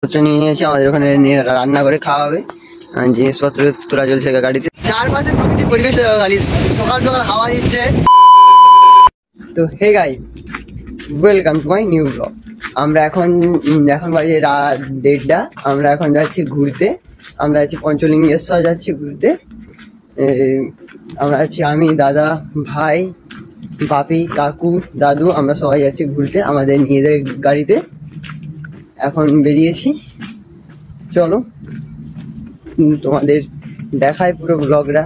নিয়ে নিয়েছি, আমাদের ওখানে রান্না করে খাওয়া হবে। জিনিসপত্র তোলা চলছে গাড়িতে। চারপাশে প্রকৃতি পরিবেশ খালি সকাল সকাল হাওয়া দিচ্ছে। তো hey guys, welcome to my new blog. আমরা এখন বাজে রাত 1:30। আমরা এখন যাচ্ছি ঘুরতে। আমরা যাচ্ছি পঞ্চলিঙ্গেশ্বর যাচ্ছি ঘুরতে। আমরা আছি আমি, দাদা, ভাই, বাপি, কাকু, দাদু, আমরা সবাই যাচ্ছি ঘুরতে আমাদের নিজেদের গাড়িতে। এখন বেরিয়েছি, চলো তোমাদের দেখায় পুরো ব্লগটা।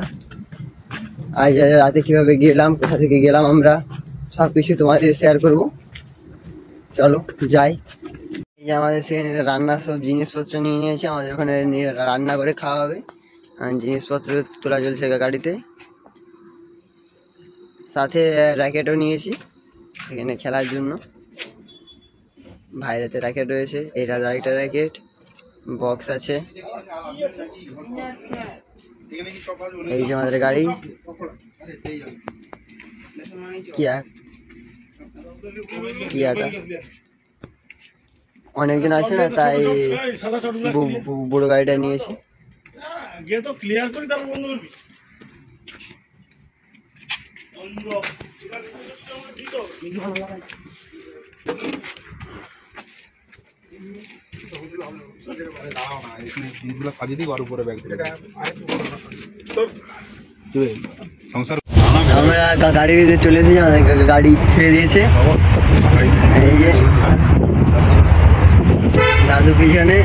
আজ রাতে কিভাবে গেলাম, কোথা থেকে গেলাম, আমরা সবকিছু তোমাদের শেয়ার করব। চলো যাই। এই যে আমাদের সেখানে রান্নার সব জিনিসপত্র নিয়ে নিয়েছি, আমাদের ওখানে রান্না করে খাওয়া হবে। জিনিসপত্র তোলা চলছে গাড়িতে। সাথে র্যাকেটও নিয়েছি এখানে খেলার জন্য। ভাইরাতে র্যাকেট রয়েছে, এটা আরেকটা র্যাকেট, বক্স আছে। এই যে আমাদের গাড়ি কিয়াটা। অনেকজন আছে না, তাই বড় গাড়িটা নিয়েছি। আমরা গাড়ির ভিতরে চলে এসেছি, আমাদের গাড়ি ছেড়ে দিয়েছে। এই যে দাদু পিছনে।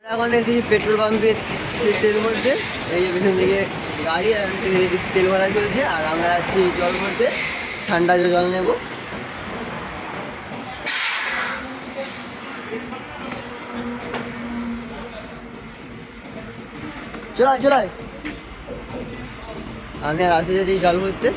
এখন এসেছি পেট্রোল পাম্পের তেল ভরতে। এই যে পিছন দিকে গাড়ি তেল ভরা চলছে, আর আমরা যাচ্ছি জল ভরতে, ঠান্ডা জল নেব। চলাই চলাই আমি আর আসে যাচ্ছি জল ভরতে।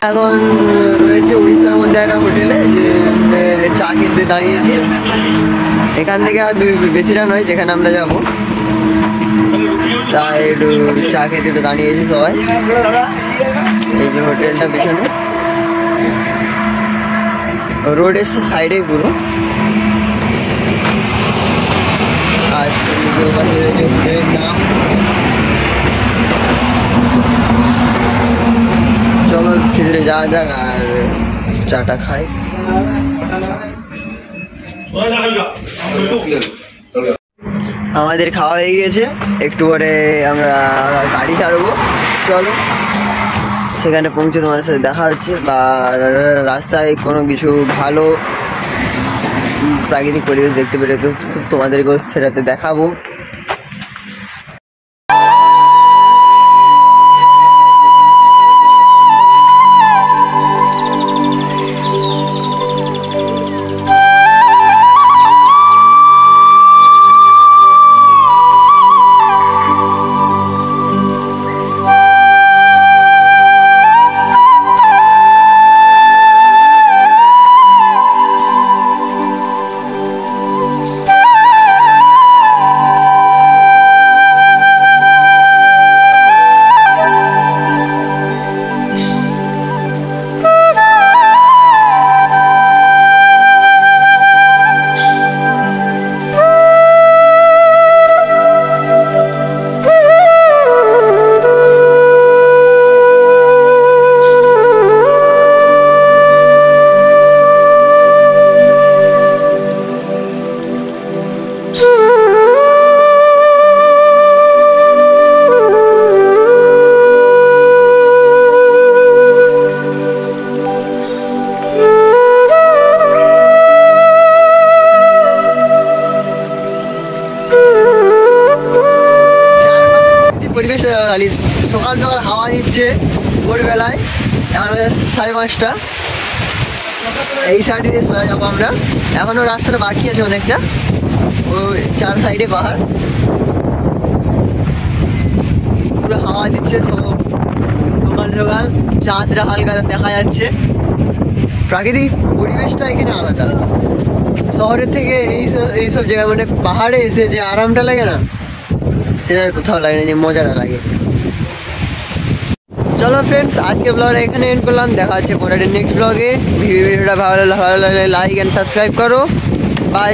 এখন রয়েছে উড়িষ্যার মধ্যে একটা হোটেলে, যে চা খেতে দাঁড়িয়েছি। এখান থেকে আর বেশিটা নয় যেখানে আমরা যাব, তাই একটু চা খেতে তো দাঁড়িয়েছি সবাই। এই যে হোটেলটা পিছনে, রোডের সাইডে পুরো। আর পাশে রয়েছে হোটেলের নাম। চলো ভিতরে যাওয়া যাক আর চাটা খাই। আমাদের খাওয়া হয়ে গিয়েছে, একটু পরে আমরা গাড়ি ছাড়বো। চলো সেখানে পৌঁছে তোমাদের সাথে দেখা হচ্ছে, বা রাস্তায় কোনো কিছু ভালো প্রাকৃতিক পরিবেশ দেখতে পেলে তো তোমাদেরকেও সেটাতে দেখাবো। পরিবেশ সকাল সকাল হাওয়া দিচ্ছে ভোরবেলায়। এখন 5:30। এই সাইডে দিয়ে সোজা যাবো আমরা, এখনো রাস্তাটা বাকি আছে অনেকটা। ওই চার সাইডে পাহাড়, পুরো হাওয়া দিচ্ছে সকাল সকাল। চাঁদরা হালকা দেখা যাচ্ছে। প্রাকৃতিক পরিবেশটা এখানে আলাদা শহরের থেকে। এইসব জায়গায় মানে পাহাড়ে এসে যে আরামটা লাগে না, সেটা কোথাও লাগে না, যে মজাটা লাগে। চলো ফ্রেন্ডস, আজকে ব্লগটা এখানে এন্ড করলাম। দেখা হচ্ছে পরের নেক্সট ব্লগে। ভিডিওটা ভালো লাগলে লাইক এন্ড সাবস্ক্রাইব করো। বাই।